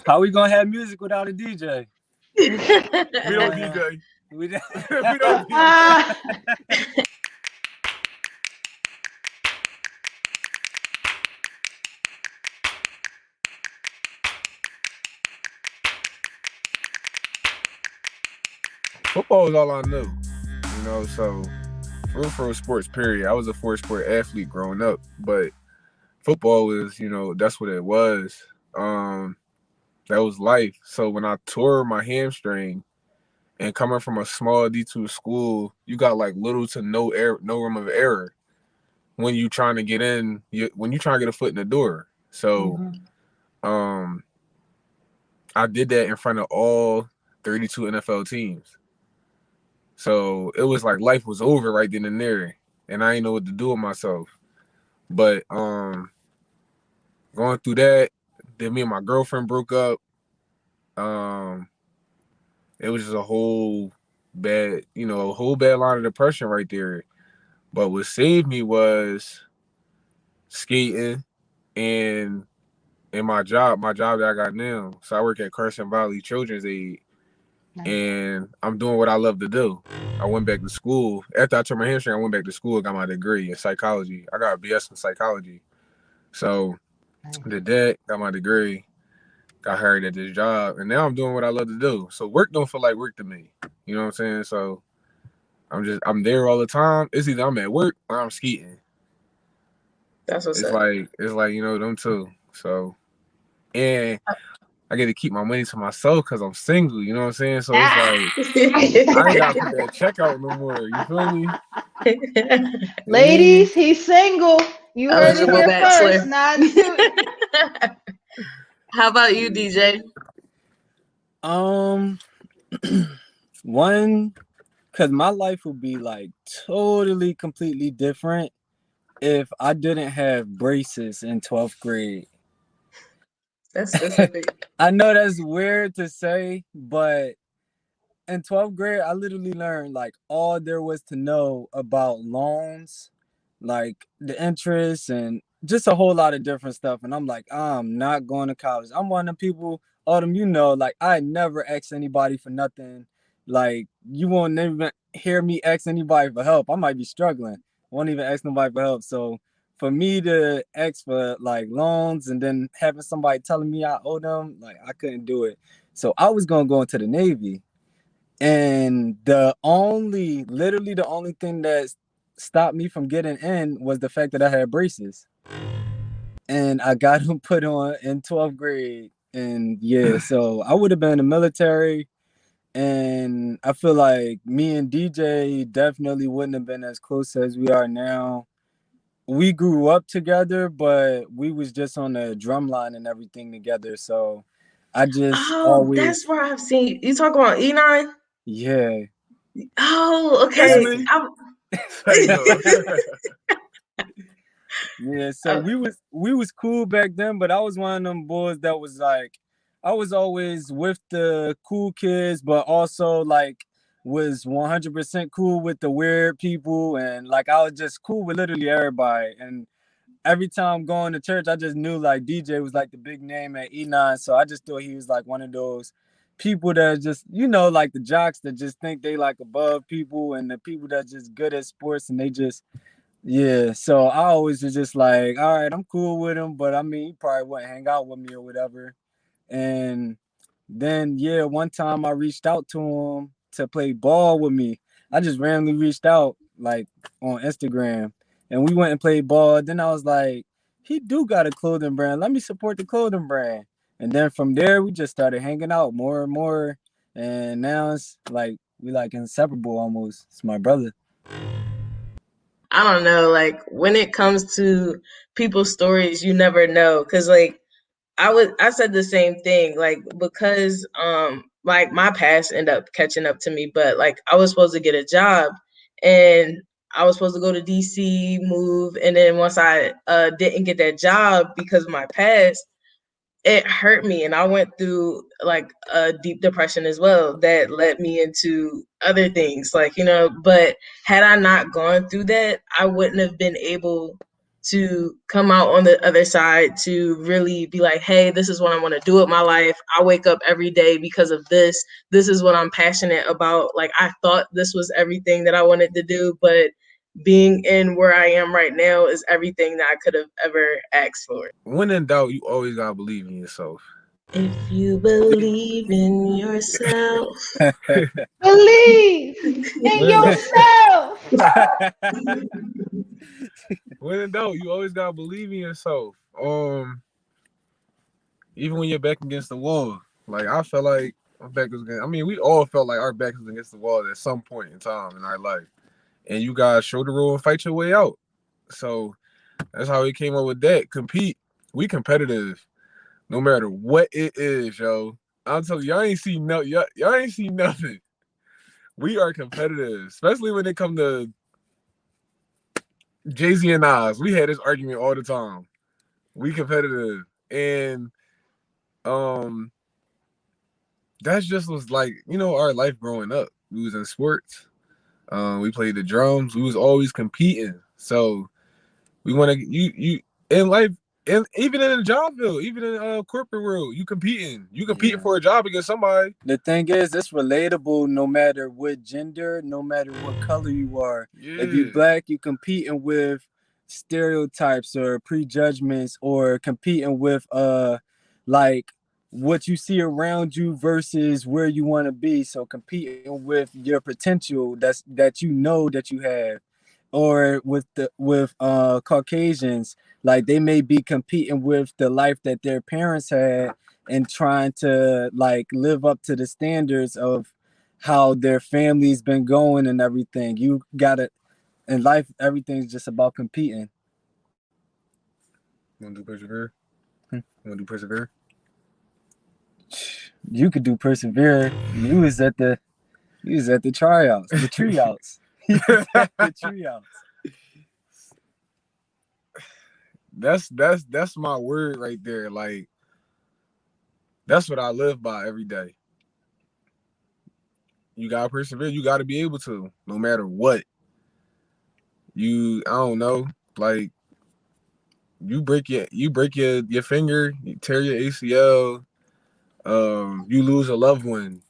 How we gonna have music without a DJ? We don't DJ. We just- We don't DJ. Ah, Football is all I knew. So for sports, period. I was a four-sport athlete growing up, but football was, that's what it was. That was life. So when I tore my hamstring, and coming from a small D2 school, you got like little to no room of error when you trying to get in, when you trying to get a foot in the door. So, um, I did that in front of all 32 NFL teams. So it was like life was over right then and there, and I didn't know what to do with myself. But going through that, then me and my girlfriend broke up. It was just a whole bad line of depression right there. But what saved me was skating and my job that I got now. So I work at Carson Valley Children's Aid, nice. and I'm doing what I love to do. I went back to school. After I tore my hamstring, I went back to school and got my degree in psychology. I got a BS in psychology. So did that, got my degree, got hired at this job, and now I'm doing what I love to do. So work don't feel like work to me. You know what I'm saying? So I'm there all the time. It's either I'm at work or I'm skating. That's what's It's up. like them two. So, and I get to keep my money to myself because I'm single. You know what I'm saying? So it's like I ain't gotta put that check out no more. You feel me? Ladies, he's single. You heard it Eligible here bachelor. first. Not student. How about you, DJ? one, because my life would be like totally, completely different if I didn't have braces in 12th grade. That's specific. I know that's weird to say, but in 12th grade, I literally learned like all there was to know about loans, like the interest and just a whole lot of different stuff. And I'm like, I'm not going to college. I'm one of the people, Autumn, like I never ask anybody for nothing. Like you won't even hear me ask anybody for help. I might be struggling. Won't even ask nobody for help. So for me to ask for like loans and then having somebody telling me I owe them, like I couldn't do it. So I was gonna go into the Navy. And literally the only thing that stopped me from getting in was the fact that I had braces. And I got them put on in 12th grade. And yeah, so I would have been in the military. And I feel like me and DJ definitely wouldn't have been as close as we are now. We grew up together, but we was just on the drum line and everything together. So I just Oh, always, that's where I've seen you talk about E9. yeah. Oh, That's okay. me. How you doing? Yeah, so we was cool back then, but I was one of them boys that was like, I was always with the cool kids, but also like was 100% cool with the weird people, and like I was just cool with literally everybody. And every time going to church, I just knew like DJ was like the big name at E9, so I just thought he was like one of those people that just like the jocks that just think they like above people, and the people that just good at sports and they just yeah, so I always was just like, all right, I'm cool with him, but I mean, he probably wouldn't hang out with me or whatever. And then, yeah, one time I reached out to him to play ball with me. I just randomly reached out, like, on Instagram, and we went and played ball. Then I was like, he do got a clothing brand. Let me support the clothing brand. And then from there, we just started hanging out more and more. And now it's like, we like inseparable almost. It's my brother. I don't know, like when it comes to people's stories, you never know. Cause like I said the same thing, like because like my past ended up catching up to me, but like I was supposed to get a job and I was supposed to go to DC, move, and then once I didn't get that job because of my past, it hurt me and I went through like a deep depression as well that led me into other things, like, but had I not gone through that, I wouldn't have been able to come out on the other side to really be like, hey, this is what I want to do with my life. I wake up every day because of this. This is what I'm passionate about. Like, I thought this was everything that I wanted to do, but being in where I am right now is everything that I could have ever asked for. When in doubt, you always gotta believe in yourself. If you believe in yourself. Believe in When, yourself. when in doubt, you always gotta believe in yourself. Even when you're back against the wall. Like, I felt like my back was against, I mean, we all felt like our back was against the wall at some point in time in our life. And you guys show the rule and fight your way out. So that's how we came up with that. Compete. We competitive, no matter what it is, yo. I'm telling you, y'all ain't seen y'all ain't seen nothing. We are competitive, especially when it come to Jay-Z and Nas. We had this argument all the time. We competitive, and that's just was like, our life growing up. We was in sports. We played the drums. We was always competing. So we want to you in life, and even in the job field, even in corporate world, you competing. You competing for a job against somebody. The thing is, it's relatable no matter what gender, no matter what color you are. Yeah. If you black, you competing with stereotypes or prejudgments, or competing with like what you see around you versus where you want to be. So competing with your potential that you have, or with Caucasians, like they may be competing with the life that their parents had and trying to like live up to the standards of how their family's been going and everything. You gotta, in life, everything's just about competing. You want to do persevere? You want to do persevere? You could do persevere. You was at the tryouts, the treeouts. The treeouts. That's my word right there. Like, that's what I live by every day. You gotta persevere. You gotta be able to, no matter what. I don't know, like, you break your finger, you tear your ACL, you lose a loved one,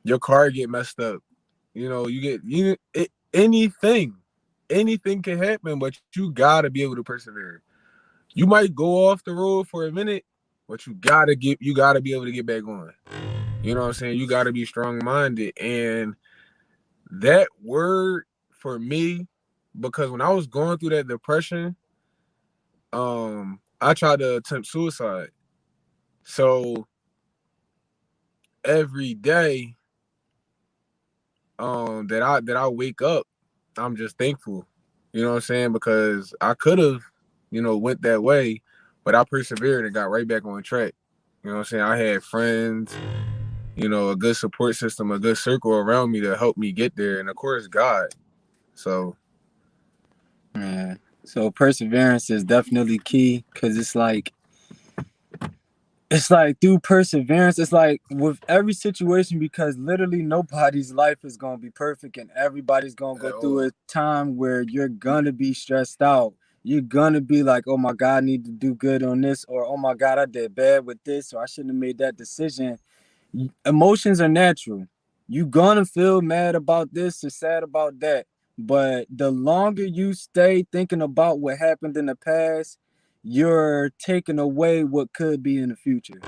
your car get messed up, anything can happen, but you gotta be able to persevere. You might go off the road for a minute, but you gotta be able to get back on. You know what I'm saying? You gotta be strong-minded. And that word for me, because when I was going through that depression, I tried to attempt suicide. So every day that I wake up, I'm just thankful. You know what I'm saying? Because I could have, went that way, but I persevered and got right back on track. You know what I'm saying? I had friends, a good support system, a good circle around me to help me get there, and of course God. So Yeah. So perseverance is definitely key, because it's like through perseverance, it's like with every situation, because literally nobody's life is going to be perfect, and everybody's going to go through a time where you're going to be stressed out. You're going to be like, oh my God, I need to do good on this, or oh my God, I did bad with this, or I shouldn't have made that decision. Emotions are natural. You're going to feel mad about this or sad about that. But the longer you stay thinking about what happened in the past, you're taking away what could be in the future.